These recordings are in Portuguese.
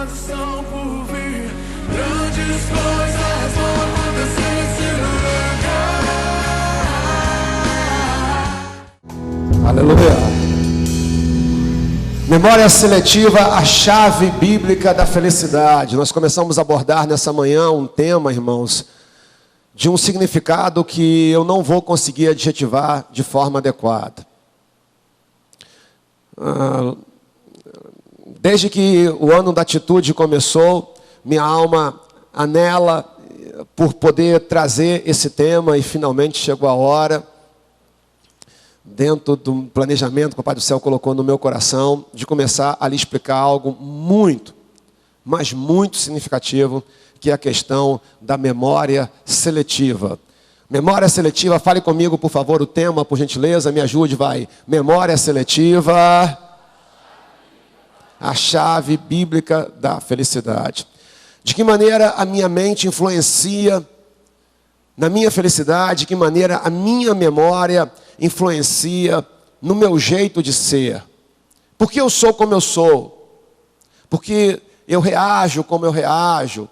mas estão por vir. Grandes coisas vão acontecer nesse lugar. Aleluia. Memória seletiva, a chave bíblica da felicidade. Nós começamos a abordar nessa manhã um tema, irmãos, de um significado que eu não vou conseguir adjetivar de forma adequada. Desde que o ano da atitude começou, minha alma anela por poder trazer esse tema e finalmente chegou a hora, dentro do planejamento que o Pai do Céu colocou no meu coração, de começar a lhe explicar algo muito, mas muito significativo, que é a questão da memória seletiva. Memória seletiva, fale comigo, por favor, o tema, por gentileza, me ajude, vai. Memória seletiva, a chave bíblica da felicidade. De que maneira a minha mente influencia na minha felicidade, de que maneira a minha memória influencia no meu jeito de ser. Por que eu sou como eu sou? Porque eu reajo como eu reajo?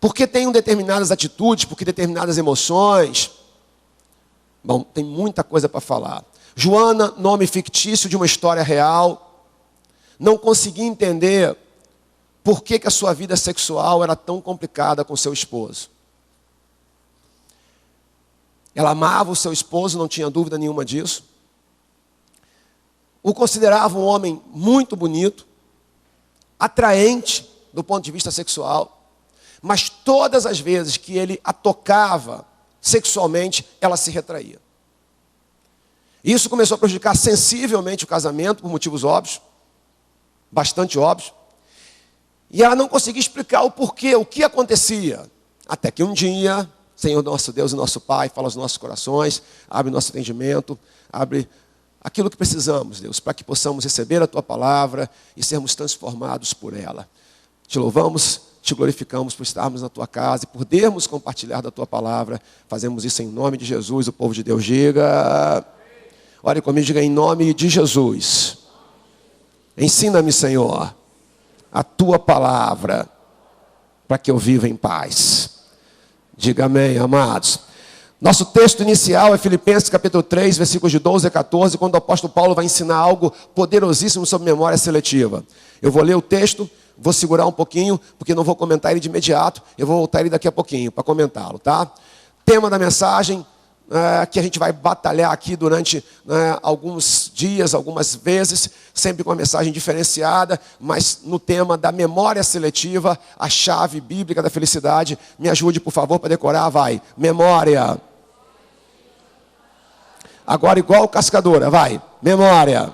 Porque tenho determinadas atitudes, porque determinadas emoções? Bom, tem muita coisa para falar. Joana, nome fictício de uma história real, não consegui entender por que a sua vida sexual era tão complicada com seu esposo. Ela amava o seu esposo, não tinha dúvida nenhuma disso. O considerava um homem muito bonito, atraente do ponto de vista sexual. Mas todas as vezes que ele a tocava sexualmente, ela se retraía. Isso começou a prejudicar sensivelmente o casamento, por motivos óbvios, bastante óbvios. E ela não conseguia explicar o porquê, o que acontecia. Até que um dia, Senhor nosso Deus e nosso Pai, fala aos nossos corações, abre nosso entendimento, abre aquilo que precisamos, Deus, para que possamos receber a Tua palavra e sermos transformados por ela. Te louvamos, te glorificamos por estarmos na Tua casa e por podermos compartilhar da Tua palavra. Fazemos isso em nome de Jesus, o povo de Deus diga, ore comigo, diga em nome de Jesus. Ensina-me, Senhor, a Tua palavra, para que eu viva em paz. Diga amém, amados. Nosso texto inicial é Filipenses capítulo 3, versículos de 12 a 14, quando o apóstolo Paulo vai ensinar algo poderosíssimo sobre memória seletiva. Eu vou ler o texto, vou segurar um pouquinho, porque não vou comentar ele de imediato, eu vou voltar ele daqui a pouquinho para comentá-lo, tá? Tema da mensagem, que a gente vai batalhar aqui durante alguns dias, algumas vezes, sempre com uma mensagem diferenciada, mas no tema da memória seletiva, a chave bíblica da felicidade. Me ajude, por favor, para decorar, vai. Memória. Agora igual cascadora, vai. Memória.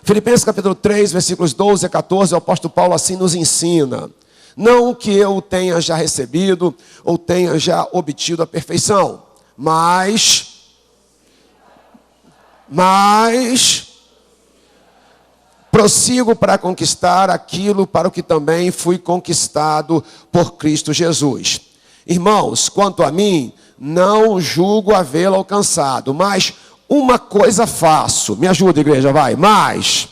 Filipenses capítulo 3, versículos 12 a 14, o apóstolo Paulo assim nos ensina. Não que eu tenha já recebido ou tenha já obtido a perfeição, mas prossigo para conquistar aquilo para o que também fui conquistado por Cristo Jesus. Irmãos, quanto a mim, não julgo havê-lo alcançado, mas uma coisa faço. Me ajuda, igreja, vai. Mas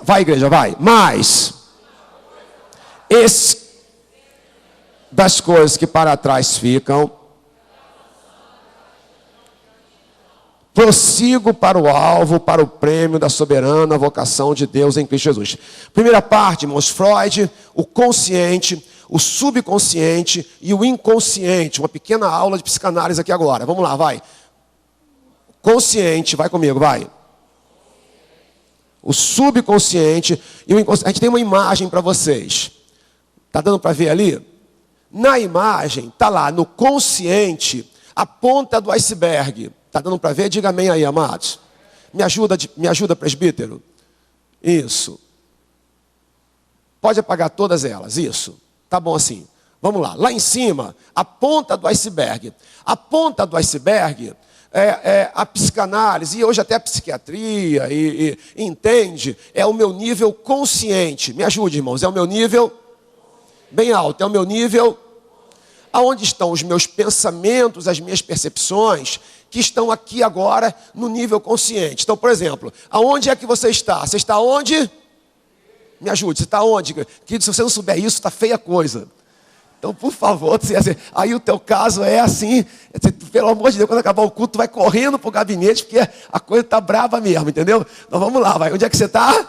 vai, igreja, vai. Mas das coisas que para trás ficam, prossigo para o alvo, para o prêmio da soberana vocação de Deus em Cristo Jesus. Primeira parte, irmãos, Freud, o consciente, o subconsciente e o inconsciente. Uma pequena aula de psicanálise aqui agora. Vamos lá, vai. Consciente, vai comigo, vai. O subconsciente e o inconsciente. A gente tem uma imagem para vocês. Está dando para ver ali? Na imagem, está lá, no consciente, a ponta do iceberg. Está dando para ver? Diga amém aí, amados. Me ajuda, presbítero. Isso. Pode apagar todas elas, isso. Tá bom assim. Vamos lá. Lá em cima, a ponta do iceberg. A ponta do iceberg é a psicanálise, e hoje até a psiquiatria, e entende, é o meu nível consciente. Me ajude, irmãos, é o meu nível bem alto, é o meu nível aonde estão os meus pensamentos, as minhas percepções, que estão aqui agora no nível consciente. Então, por exemplo, aonde é que você está? Você está onde? Me ajude, você está onde? Que se você não souber isso, está feia a coisa. Então, por favor, aí o teu caso é assim, pelo amor de Deus, quando acabar o culto, tu vai correndo para o gabinete, porque a coisa está brava mesmo, entendeu? Então vamos lá, vai. Onde é que você está?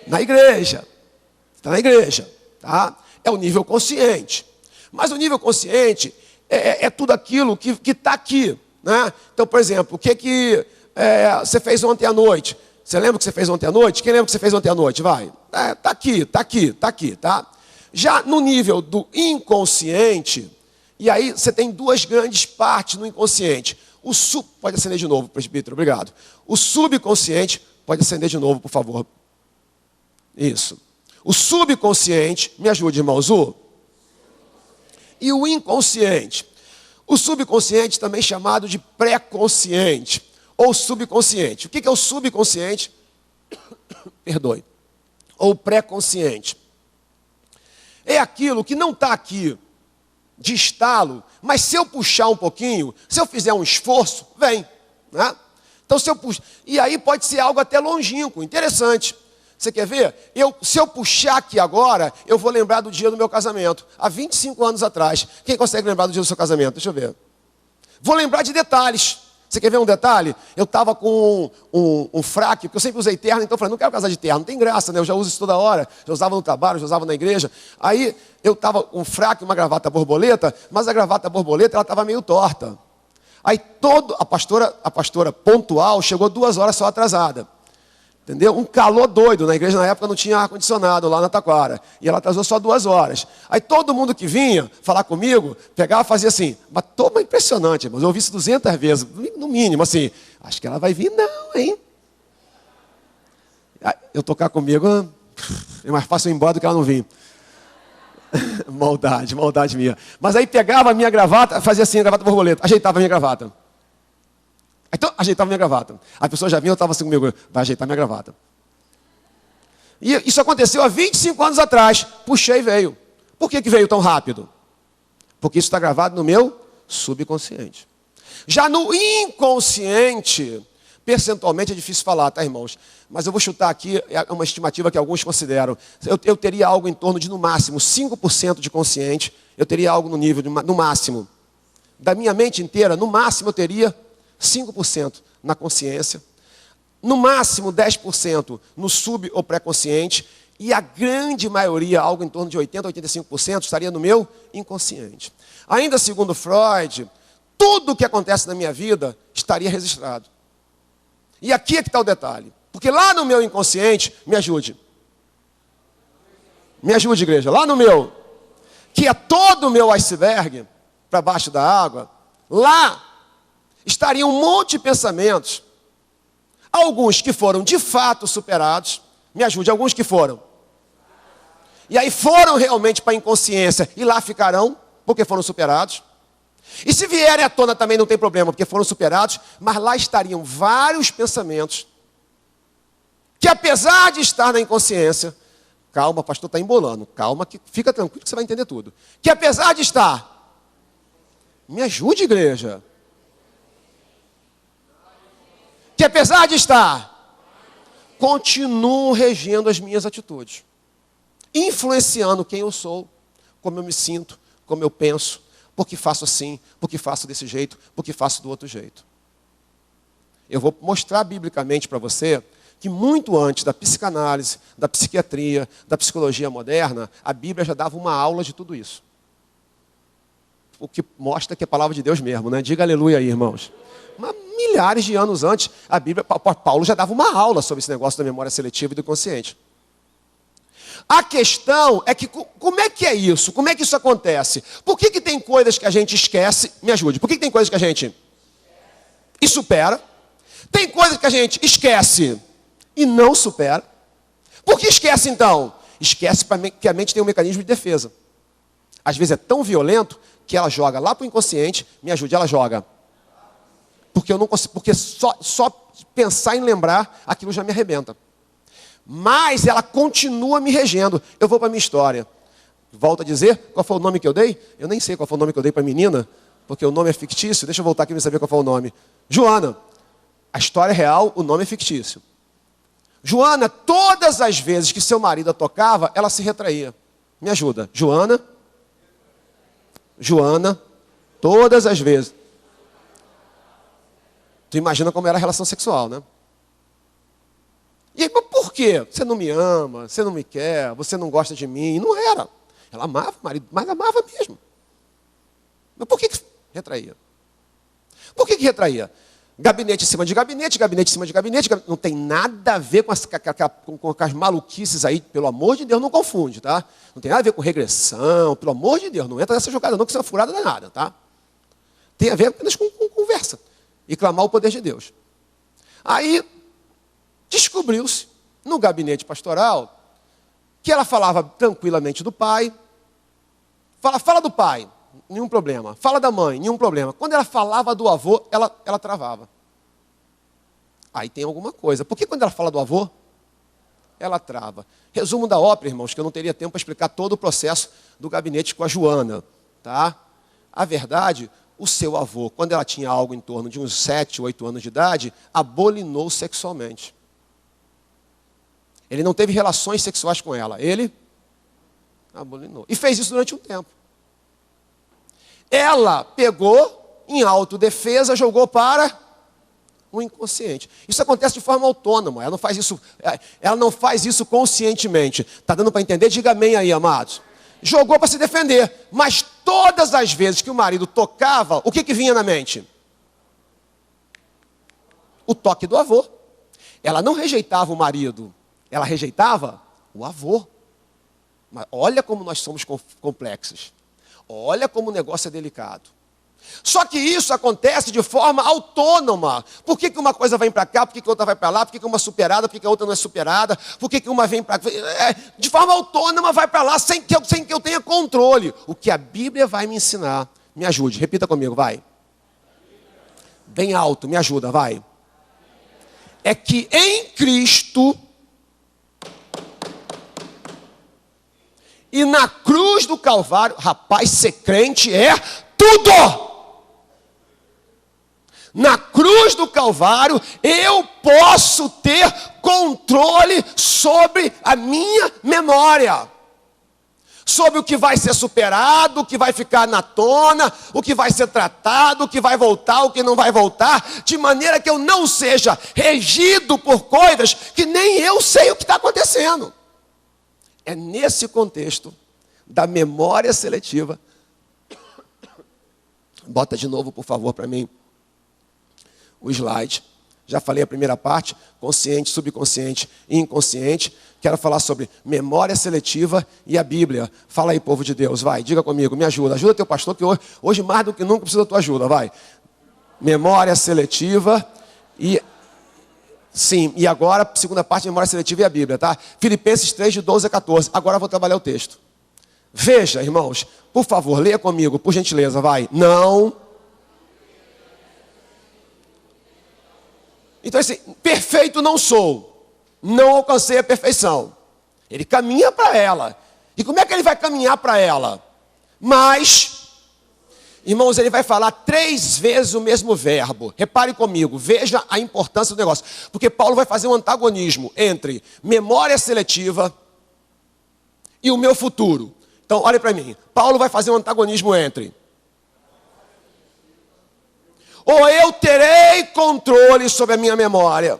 Na igreja. Está na igreja, tá? É o nível consciente. Mas o nível consciente é tudo aquilo que está aqui, né? Então, por exemplo, o que você fez ontem à noite? Você lembra o que você fez ontem à noite? Quem lembra o que você fez ontem à noite? Vai. Está aqui, tá? Já no nível do inconsciente, e aí você tem duas grandes partes no inconsciente. Pode acender de novo, presbítero, obrigado. O subconsciente, pode acender de novo, por favor. Isso. O subconsciente, me ajude, irmão Zu. E o inconsciente. O subconsciente também chamado de pré-consciente, ou subconsciente. O que é o subconsciente? Perdoe. Ou pré-consciente. É aquilo que não está aqui de estalo, mas se eu puxar um pouquinho, se eu fizer um esforço, vem. Né? Então, se eu puxar. E aí pode ser algo até longínquo, interessante. Você quer ver? Se eu puxar aqui agora, eu vou lembrar do dia do meu casamento, há 25 anos atrás. Quem consegue lembrar do dia do seu casamento? Deixa eu ver. Vou lembrar de detalhes. Você quer ver um detalhe? Eu estava com um fraque, porque eu sempre usei terno, então eu falei, não quero casar de terno, não tem graça, né? Eu já uso isso toda hora, já usava no trabalho, já usava na igreja. Aí eu estava com um fraque, uma gravata borboleta, mas a gravata borboleta ela estava meio torta. Aí a pastora pontual chegou 2 horas só atrasada. Entendeu? Um calor doido. Na igreja na época não tinha ar-condicionado lá na Taquara. E ela atrasou só 2 horas. Aí todo mundo que vinha falar comigo, pegava e fazia assim. Mas toma impressionante, irmãos. Eu ouvi isso 200 vezes, no mínimo, assim. Acho que ela vai vir, não, hein? Eu tocar comigo, é mais fácil ir embora do que ela não vir. Maldade minha. Mas aí pegava a minha gravata, fazia assim, a gravata borboleta, ajeitava a minha gravata. Então, ajeitava minha gravata. A pessoa já vinha, eu estava assim comigo, vai ajeitar minha gravata. E isso aconteceu há 25 anos atrás. Puxei e veio. Por que veio tão rápido? Porque isso está gravado no meu subconsciente. Já no inconsciente, percentualmente é difícil falar, tá, irmãos? Mas eu vou chutar aqui, é uma estimativa que alguns consideram. Eu teria algo em torno de, no máximo, 5% de consciente. Eu teria algo no nível, no máximo. Da minha mente inteira, no máximo eu teria 5% na consciência, no máximo 10% no sub ou pré-consciente, e a grande maioria, algo em torno de 80% a 85%, estaria no meu inconsciente. Ainda segundo Freud, tudo o que acontece na minha vida estaria registrado. E aqui é que está o detalhe, porque lá no meu inconsciente, me ajude, igreja, lá no meu, que é todo o meu iceberg, para baixo da água, lá estaria um monte de pensamentos, alguns que foram de fato superados, me ajude, alguns que foram. E aí foram realmente para a inconsciência, e lá ficarão, porque foram superados. E se vierem à tona também não tem problema, porque foram superados, mas lá estariam vários pensamentos, que apesar de estar na inconsciência, calma, pastor está embolando, calma, fica tranquilo que você vai entender tudo. Que apesar de estar, me ajude, igreja, que apesar de estar, continuam regendo as minhas atitudes, influenciando quem eu sou, como eu me sinto, como eu penso, porque faço assim, porque faço desse jeito, porque faço do outro jeito. Eu vou mostrar biblicamente para você que muito antes da psicanálise, da psiquiatria, da psicologia moderna, a Bíblia já dava uma aula de tudo isso. O que mostra que é a palavra de Deus mesmo, né? Diga aleluia aí, irmãos. Mas milhares de anos antes, a Bíblia, Paulo já dava uma aula sobre esse negócio da memória seletiva e do consciente. A questão é que, como é que é isso? Como é que isso acontece? Por que tem coisas que a gente esquece? Me ajude. Por que tem coisas que a gente e supera? Tem coisas que a gente esquece e não supera. Por que esquece então? Esquece que a mente tem um mecanismo de defesa. Às vezes é tão violento que ela joga lá para o inconsciente, me ajude, ela joga. Porque eu não consigo, porque só pensar em lembrar, aquilo já me arrebenta. Mas ela continua me regendo. Eu vou para a minha história. Volto a dizer, qual foi o nome que eu dei? Eu nem sei qual foi o nome que eu dei para a menina. porque o nome é fictício. Deixa eu voltar aqui para saber qual foi o nome. Joana. A história é real, o nome é fictício. Joana, todas as vezes que seu marido a tocava, ela se retraía. Me ajuda. Joana, todas as vezes. Tu imagina como era a relação sexual, né? E aí, mas por quê? Você não me ama, você não me quer, você não gosta de mim. Não era. Ela amava o marido, mas amava mesmo. Mas por que retraía? Por que retraía? Gabinete em cima de gabinete, gabinete em cima de gabinete. Não tem nada a ver com as maluquices aí, pelo amor de Deus, não confunde, tá? Não tem nada a ver com regressão, pelo amor de Deus, não entra nessa jogada não, que isso é uma furada danada, tá? Tem a ver apenas com conversa e clamar o poder de Deus. Aí, descobriu-se, no gabinete pastoral, que ela falava tranquilamente do pai. Fala do pai. Nenhum problema. Fala da mãe, nenhum problema. Quando ela falava do avô, ela travava. Aí tem alguma coisa. Por que quando ela fala do avô, ela trava? Resumo da ópera, irmãos, que eu não teria tempo para explicar todo o processo do gabinete com a Joana. Tá? A verdade, o seu avô, quando ela tinha algo em torno de uns 7, 8 anos de idade, abolinou sexualmente. Ele não teve relações sexuais com ela. Ele abolinou. E fez isso durante um tempo. Ela pegou, em autodefesa, jogou para o inconsciente. Isso acontece de forma autônoma. Ela não faz isso conscientemente. Está dando para entender? Diga amém aí, amados. Jogou para se defender. Mas todas as vezes que o marido tocava, o que vinha na mente? O toque do avô. Ela não rejeitava o marido. Ela rejeitava o avô. Mas olha como nós somos complexos. Olha como o negócio é delicado. Só que isso acontece de forma autônoma. Por que uma coisa vem para cá, por que outra vai para lá, por que uma é superada, por que a outra não é superada, por que uma vem para cá. De forma autônoma vai para lá, sem que eu tenha controle. O que a Bíblia vai me ensinar. Me ajude, repita comigo, vai. Bem alto, me ajuda, vai. É que em Cristo e na cruz do Calvário, rapaz, ser crente é tudo. Na cruz do Calvário, eu posso ter controle sobre a minha memória. Sobre o que vai ser superado, o que vai ficar na tona, o que vai ser tratado, o que vai voltar, o que não vai voltar, de maneira que eu não seja regido por coisas que nem eu sei o que está acontecendo. É nesse contexto da memória seletiva. Bota de novo, por favor, para mim, o slide. Já falei a primeira parte, consciente, subconsciente e inconsciente. Quero falar sobre memória seletiva e a Bíblia. Fala aí, povo de Deus, vai, diga comigo, me ajuda. Ajuda teu pastor, que hoje mais do que nunca precisa da tua ajuda, vai. Memória seletiva e... Sim, e agora, segunda parte, memória seletiva e a Bíblia, tá? Filipenses 3, de 12 a 14. Agora eu vou trabalhar o texto. Veja, irmãos, por favor, leia comigo, por gentileza, vai. Não. Então, assim, perfeito não sou. Não alcancei a perfeição. Ele caminha para ela. E como é que ele vai caminhar para ela? Mas... Irmãos, ele vai falar 3 vezes o mesmo verbo. Repare comigo, veja a importância do negócio. Porque Paulo vai fazer um antagonismo entre memória seletiva e o meu futuro. Então, olhe para mim. Paulo vai fazer um antagonismo entre... Ou eu terei controle sobre a minha memória.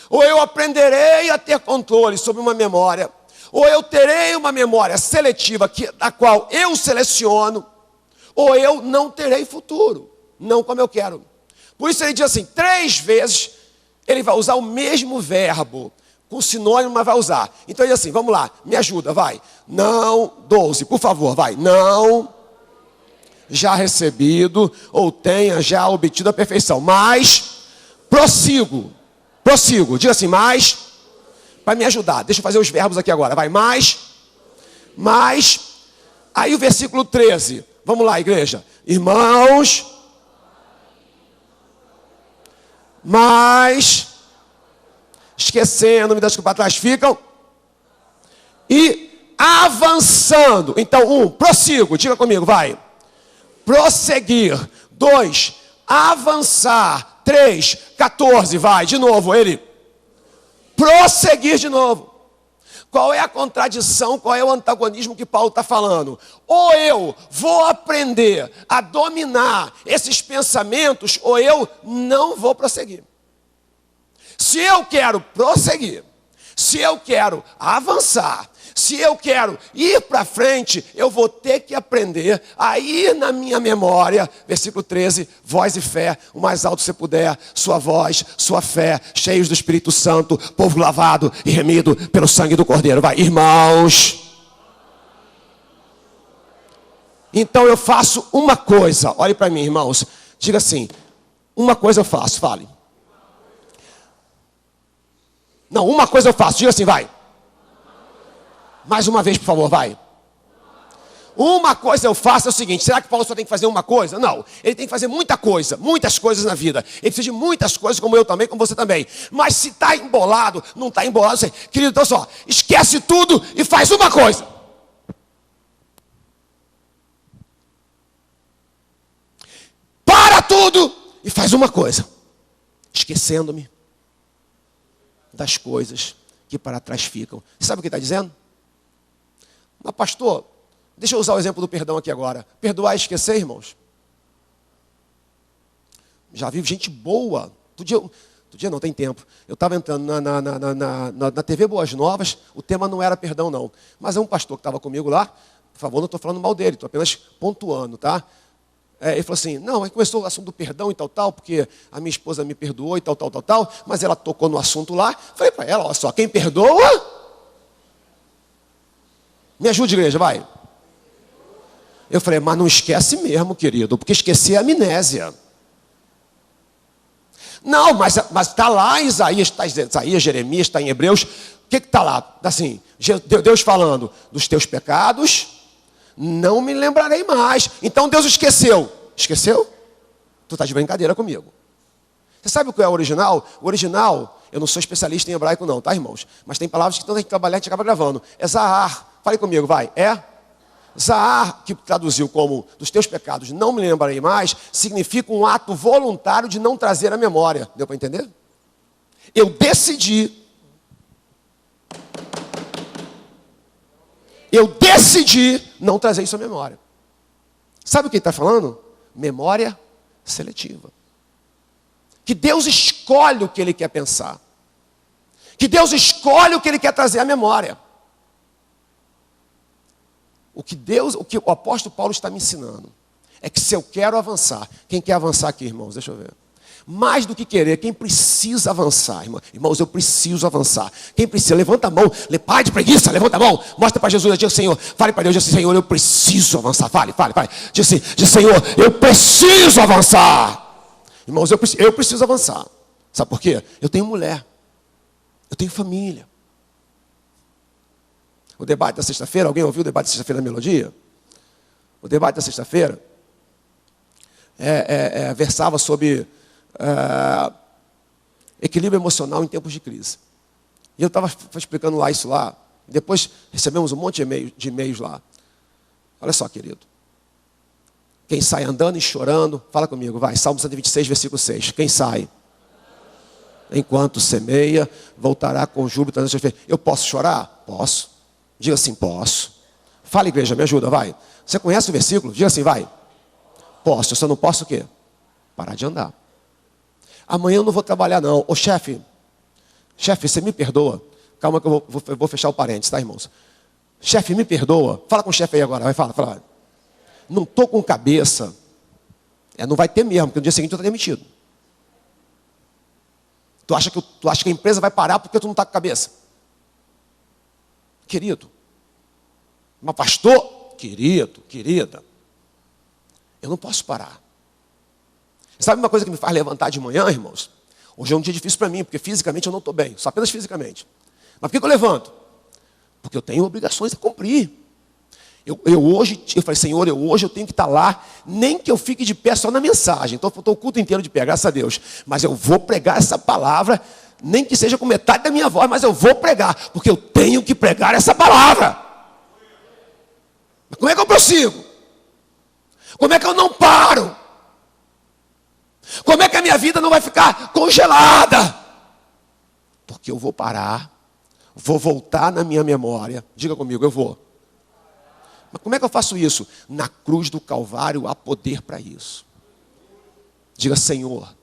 Ou eu aprenderei a ter controle sobre uma memória. Ou eu terei uma memória seletiva, da qual eu seleciono. Ou eu não terei futuro, não como eu quero. Por isso ele diz assim, 3 vezes ele vai usar o mesmo verbo, com sinônimo, mas vai usar. Então ele diz assim, vamos lá, me ajuda, vai. Não, 12, por favor, vai. Não já recebido ou tenha já obtido a perfeição, mas prossigo, diga assim, mais, para me ajudar. Deixa eu fazer os verbos aqui agora, vai, mais, aí o versículo 13. Vamos lá, igreja. Irmãos, mas, esquecendo-me das que para trás ficam, e avançando. Então, prossigo, diga comigo, vai. Prosseguir. 2, avançar. 3, 14, vai, de novo, ele. Prosseguir de novo. Qual é a contradição, qual é o antagonismo que Paulo está falando? Ou eu vou aprender a dominar esses pensamentos, ou eu não vou prosseguir. Se eu quero prosseguir, se eu quero avançar, se eu quero ir para frente, eu vou ter que aprender a ir na minha memória. Versículo 13, voz e fé, o mais alto você puder, sua voz, sua fé, cheios do Espírito Santo, povo lavado e remido pelo sangue do Cordeiro. Vai, irmãos. Então eu faço uma coisa, olhe para mim, irmãos, diga assim, uma coisa eu faço, fale. Não, uma coisa eu faço, diga assim, vai. Mais uma vez, por favor, vai. Uma coisa eu faço é o seguinte, será que Paulo só tem que fazer uma coisa? Não, ele tem que fazer muita coisa, muitas coisas na vida. Ele precisa de muitas coisas, como eu também, como você também. Mas se está embolado, não está embolado, sei. Querido, então só, esquece tudo e faz uma coisa. Para tudo e faz uma coisa. Esquecendo-me das coisas que para trás ficam. Você sabe o que ele está dizendo? Mas pastor, deixa eu usar o exemplo do perdão aqui agora. Perdoar e esquecer, irmãos. Já vi gente boa. Outro dia não, tem tempo. Eu estava entrando na TV Boas Novas, o tema não era perdão não. Mas é um pastor que estava comigo lá, por favor, não estou falando mal dele, estou apenas pontuando, tá? Ele falou assim, não, aí começou o assunto do perdão e tal, porque a minha esposa me perdoou e tal, mas ela tocou no assunto lá. Falei para ela, olha só, quem perdoa... Me ajude, igreja, vai. Eu falei, mas não esquece mesmo, querido, porque esquecer é amnésia. Não, mas está lá em Isaías, Jeremias, está em Hebreus. O que está lá? Assim, Deus falando dos teus pecados, não me lembrarei mais. Então Deus esqueceu. Esqueceu? Tu está de brincadeira comigo. Você sabe o que é o original? O original, eu não sou especialista em hebraico não, tá, irmãos? Mas tem palavras que tem que trabalhar e a gente acaba gravando. É Zahar. Fale comigo, vai. É? Zahar, que traduziu como dos teus pecados não me lembrarei mais, significa um ato voluntário de não trazer à memória. Deu para entender? Eu decidi não trazer isso à memória. Sabe o que ele está falando? Memória seletiva. Que Deus escolhe o que Ele quer pensar. Que Deus escolhe o que Ele quer trazer à memória. O que o apóstolo Paulo está me ensinando é que se eu quero avançar, quem quer avançar aqui, irmãos? Deixa eu ver. Mais do que querer, quem precisa avançar, irmãos, eu preciso avançar. Quem precisa, levanta a mão, pai de preguiça, levanta a mão, mostra para Jesus, diz Senhor, fale para Deus, diz Senhor, eu preciso avançar, fale, diz Senhor, eu preciso avançar. Irmãos, eu preciso avançar. Sabe por quê? Eu tenho mulher, eu tenho família. O debate da sexta-feira, alguém ouviu o debate da sexta-feira da Melodia? O debate da sexta-feira versava sobre equilíbrio emocional em tempos de crise. E eu estava explicando isso lá. Depois recebemos um monte de e-mails lá. Olha só, querido. Quem sai andando e chorando, fala comigo, vai. Salmo 126, versículo 6. Quem sai? Enquanto semeia, voltará com júbilo. Eu posso chorar? Posso. Diga assim, posso. Fala, igreja, me ajuda, vai. Você conhece o versículo? Diga assim, vai. Posso, eu só não posso o quê? Parar de andar. Amanhã eu não vou trabalhar não. Ô chefe, você me perdoa? Calma que eu vou fechar o parênteses, tá, irmãos? Chefe, me perdoa. Fala com o chefe aí agora, vai, fala. Não estou com cabeça. Não vai ter mesmo, porque no dia seguinte eu estou demitido. Tu acha que a empresa vai parar porque tu não está com cabeça? Querido, mas pastor, querida, eu não posso parar. Sabe uma coisa que me faz levantar de manhã, irmãos? Hoje é um dia difícil para mim, porque fisicamente eu não estou bem, só apenas fisicamente. Mas por que eu levanto? Porque eu tenho obrigações a cumprir. Eu falei, Senhor, hoje eu tenho que estar lá, nem que eu fique de pé só na mensagem. Então eu estou o culto inteiro de pé, graças a Deus. Mas eu vou pregar essa palavra, nem que seja com metade da minha voz, mas eu vou pregar, porque eu tenho que pregar essa palavra. Mas como é que eu prossigo? Como é que eu não paro? Como é que a minha vida não vai ficar congelada? Porque eu vou parar, vou voltar na minha memória. Diga comigo, eu vou. Mas como é que eu faço isso? Na cruz do Calvário há poder para isso. Diga, Senhor,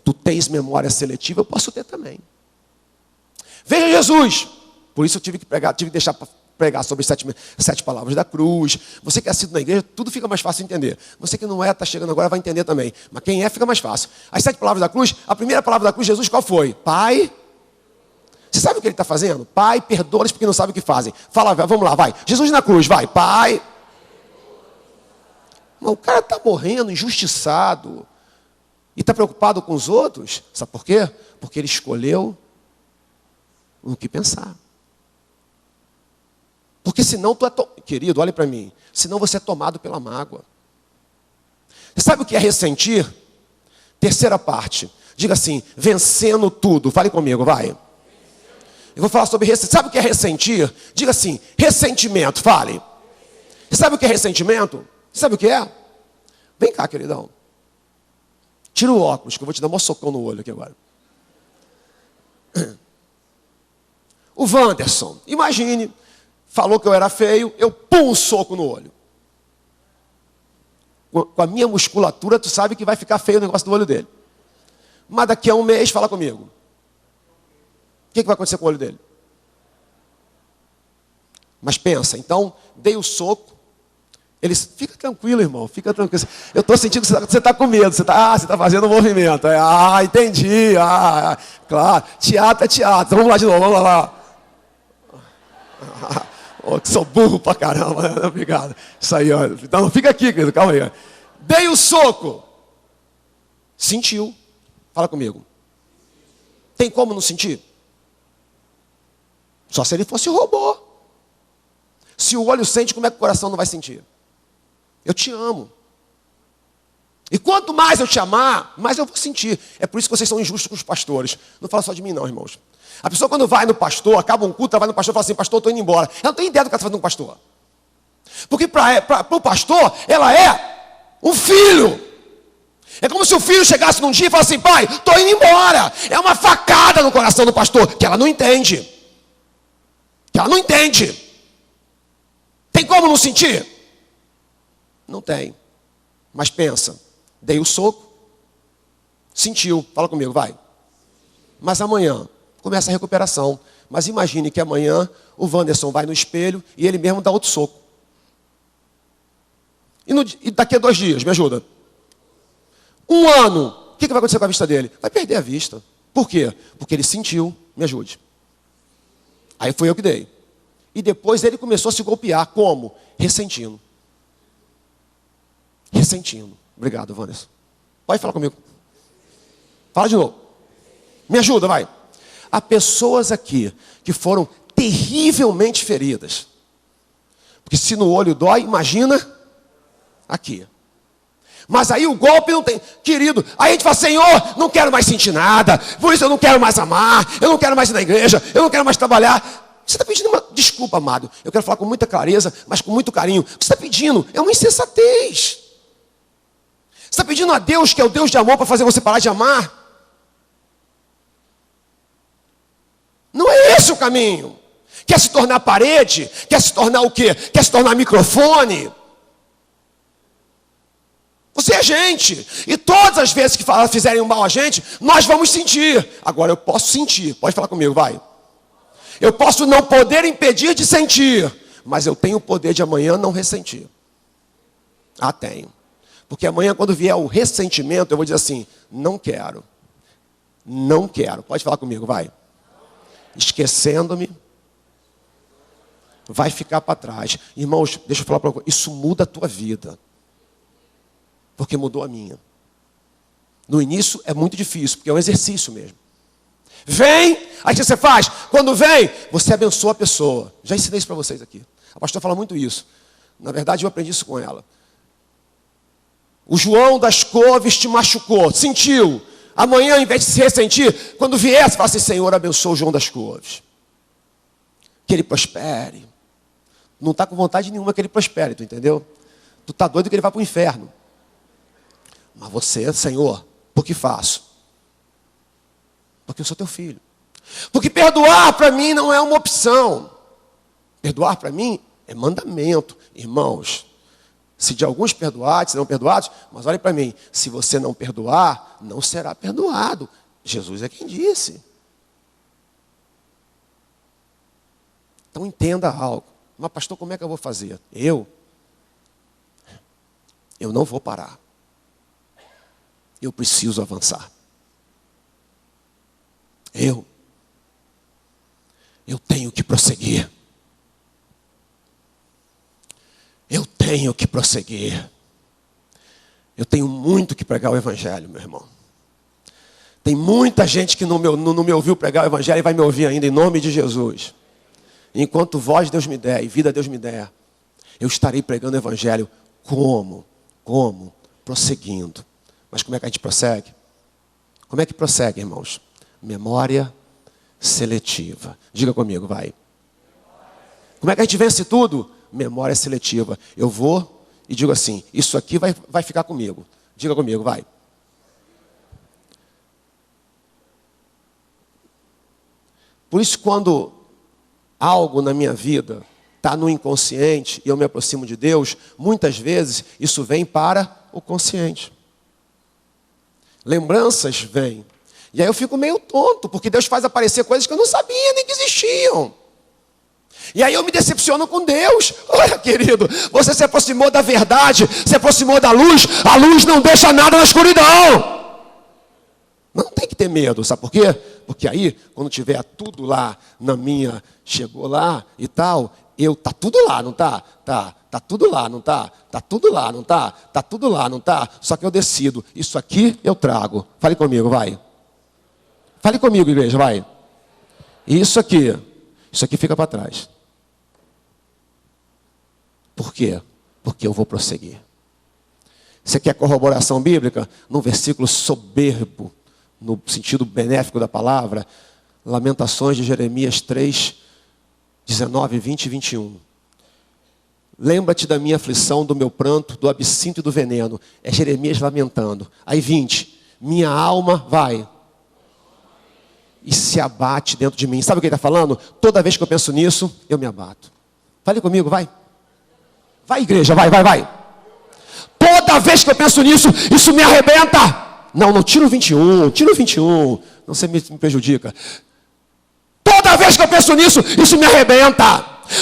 tu tens memória seletiva, eu posso ter também. Veja Jesus. Por isso eu tive que deixar para pregar sobre as 7 palavras da cruz. Você que é assíduo na igreja, tudo fica mais fácil de entender. Você que não é, está chegando agora, vai entender também. Mas quem é, fica mais fácil. As 7 palavras da cruz, a primeira palavra da cruz, Jesus, qual foi? Pai. Você sabe o que ele está fazendo? Pai, perdoa-lhes porque não sabem o que fazem. Fala, vamos lá, vai. Jesus na cruz, vai. Pai. Mas o cara está morrendo, injustiçado. E está preocupado com os outros. Sabe por quê? Porque ele escolheu o que pensar. Porque senão tu é... Querido, olhe para mim. Senão você é tomado pela mágoa. Você sabe o que é ressentir? Terceira parte. Diga assim, vencendo tudo. Fale comigo, vai. Eu vou falar sobre ressentir. Sabe o que é ressentir? Diga assim, ressentimento. Fale. Você sabe o que é ressentimento? Você sabe o que é? Vem cá, queridão. Tira o óculos, que eu vou te dar um socão no olho aqui agora. O Wanderson, imagine, falou que eu era feio, eu pum, um soco no olho. Com a minha musculatura, tu sabe que vai ficar feio o negócio do olho dele. Mas daqui a um mês, fala comigo. O que vai acontecer com o olho dele? Mas pensa, então, dei o soco. Eles, fica tranquilo, irmão, fica tranquilo. Eu estou sentindo que você está com medo, você está fazendo um movimento. Entendi, claro. Teatro é teatro. Então, vamos lá de novo, vamos lá. Que sou burro pra caramba, obrigado. Isso aí, ó. Então, fica aqui, querido, calma aí. Dei o soco. Sentiu. Fala comigo. Tem como não sentir? Só se ele fosse robô. Se o olho sente, como é que o coração não vai sentir? Eu te amo. E quanto mais eu te amar, mais eu vou sentir. É por isso que vocês são injustos com os pastores. Não fala só de mim não, irmãos. A pessoa quando vai no pastor, acaba um culto, ela vai no pastor e fala assim, pastor, eu estou indo embora. Ela não tem ideia do que ela está fazendo com o pastor. Porque para o pastor, ela é um filho. É como se o filho chegasse num dia e falasse assim, pai, estou indo embora. É uma facada no coração do pastor, que ela não entende. Que ela não entende. Tem como não sentir? Não tem. Mas pensa, dei o soco, sentiu, fala comigo, vai. Mas amanhã começa a recuperação. Mas imagine que amanhã o Wanderson vai no espelho e ele mesmo dá outro soco. E daqui a 2 dias, me ajuda. 1 ano, o que vai acontecer com a vista dele? Vai perder a vista. Por quê? Porque ele sentiu, me ajude. Aí foi eu que dei. E depois ele começou a se golpear. Como? Ressentindo. Ressentindo. Obrigado, Wanderson. Pode falar comigo. Fala de novo. Me ajuda, vai. Há pessoas aqui que foram terrivelmente feridas. Porque se no olho dói, imagina aqui. Mas aí o golpe não tem. Querido, aí a gente fala, Senhor, não quero mais sentir nada. Por isso eu não quero mais amar. Eu não quero mais ir na igreja. Eu não quero mais trabalhar. Você está pedindo uma desculpa, amado. Eu quero falar com muita clareza, mas com muito carinho. O que você está pedindo é uma insensatez. Você está pedindo a Deus, que é o Deus de amor, para fazer você parar de amar? Não é esse o caminho. Quer se tornar parede? Quer se tornar o quê? Quer se tornar microfone? Você é gente. E todas as vezes que fizerem um mal a gente, nós vamos sentir. Agora eu posso sentir. Pode falar comigo, vai. Eu posso não poder impedir de sentir, mas eu tenho o poder de amanhã não ressentir. Tenho. Porque amanhã, quando vier o ressentimento, eu vou dizer assim, não quero. Não quero. Pode falar comigo, vai. Esquecendo-me, vai ficar para trás. Irmãos, deixa eu falar para você, isso muda a tua vida. Porque mudou a minha. No início é muito difícil, porque é um exercício mesmo. Vem, aí o que você faz? Quando vem, você abençoa a pessoa. Já ensinei isso para vocês aqui. A pastora fala muito isso. Na verdade, eu aprendi isso com ela. O João das Couves te machucou, sentiu. Amanhã, ao invés de se ressentir, quando vier, você fala assim, Senhor, abençoa o João das Couves. Que ele prospere. Não está com vontade nenhuma que ele prospere, tu entendeu? Tu está doido que ele vá para o inferno. Mas você, Senhor, Por que faço? Porque eu sou teu filho. Porque perdoar para mim não é uma opção. Perdoar para mim é mandamento. Irmãos, se de alguns perdoados, serão perdoados, mas olhe para mim, se você não perdoar, não será perdoado. Jesus é quem disse. Então entenda algo. Mas pastor, como é que eu vou fazer? Eu não vou parar. Eu preciso avançar. Eu tenho que prosseguir. Eu tenho que prosseguir. Eu tenho muito que pregar o Evangelho, meu irmão. Tem muita gente que não me ouviu pregar o Evangelho e vai me ouvir ainda, em nome de Jesus. Enquanto voz Deus me der e vida Deus me der, eu estarei pregando o Evangelho como? Prosseguindo. Mas como é que a gente prossegue? Como é que prossegue, irmãos? Memória seletiva. Diga comigo, vai. Como é que a gente vence tudo? Memória seletiva. Eu vou e digo assim, isso aqui vai ficar comigo. Diga comigo, vai. Por isso, quando algo na minha vida está no inconsciente e eu me aproximo de Deus, muitas vezes isso vem para o consciente. Lembranças vêm. E aí eu fico meio tonto, porque Deus faz aparecer coisas que eu não sabia nem que existiam. E aí eu me decepciono com Deus. Olha, querido, você se aproximou da verdade, se aproximou da luz, a luz não deixa nada na escuridão. Não tem que ter medo, sabe por quê? Porque aí, quando tiver tudo lá na minha, chegou lá e tal, tá tudo lá, não tá? Tá tudo lá, não tá? Tá tudo lá, não tá? Tá tudo lá, não tá? Só que eu decido, isso aqui eu trago. Fale comigo, vai. Fale comigo, igreja, vai. Isso aqui fica para trás. Por quê? Porque eu vou prosseguir. Você quer corroboração bíblica? Num versículo soberbo, no sentido benéfico da palavra, Lamentações de Jeremias 3, 19, 20 e 21. Lembra-te da minha aflição, do meu pranto, do absinto e do veneno. É Jeremias lamentando. Aí 20. Minha alma vai e se abate dentro de mim. Sabe o que ele está falando? Toda vez que eu penso nisso, eu me abato. Fale comigo, vai. Vai, igreja, vai. Toda vez que eu penso nisso, isso me arrebenta. Não, tira o 21, Não, você me prejudica. Toda vez que eu penso nisso, isso me arrebenta.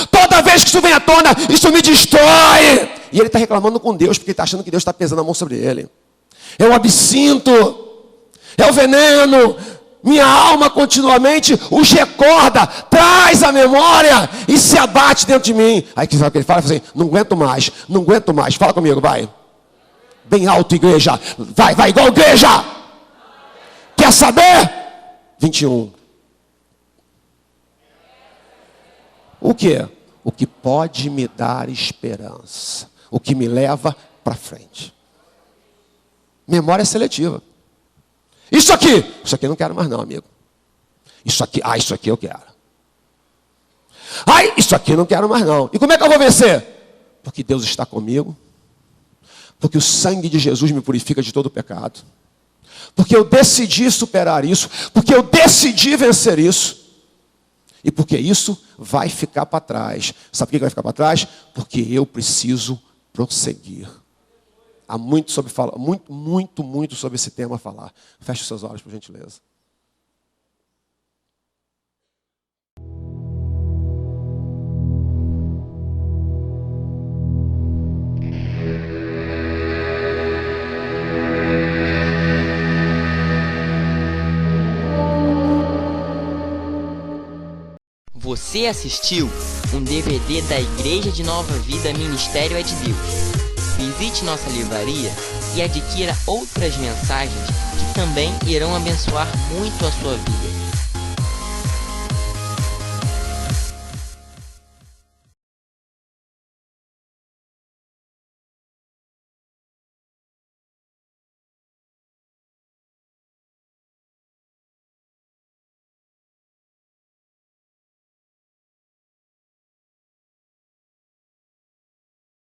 Toda vez que isso vem à tona, isso me destrói. E ele está reclamando com Deus, porque ele está achando que Deus está pesando a mão sobre ele. É o absinto, é o veneno. Minha alma continuamente os recorda, traz a memória e se abate dentro de mim. Aí sabe o que ele fala? Assim, não aguento mais. Fala comigo, vai. Bem alto, igreja. Vai, igual igreja. Quer saber? 21. O quê? O que pode me dar esperança. O que me leva para frente. Memória seletiva. Isso aqui eu não quero mais não, amigo. Isso aqui eu quero. Isso aqui eu não quero mais não. E como é que eu vou vencer? Porque Deus está comigo. Porque o sangue de Jesus me purifica de todo pecado. Porque eu decidi superar isso. Porque eu decidi vencer isso. E porque isso vai ficar para trás. Sabe por que vai ficar para trás? Porque eu preciso prosseguir. Há muito sobre esse tema a falar. Feche os seus olhos, por gentileza. Você assistiu um DVD da Igreja de Nova Vida Ministério é de Deus. Visite nossa livraria e adquira outras mensagens que também irão abençoar muito a sua vida.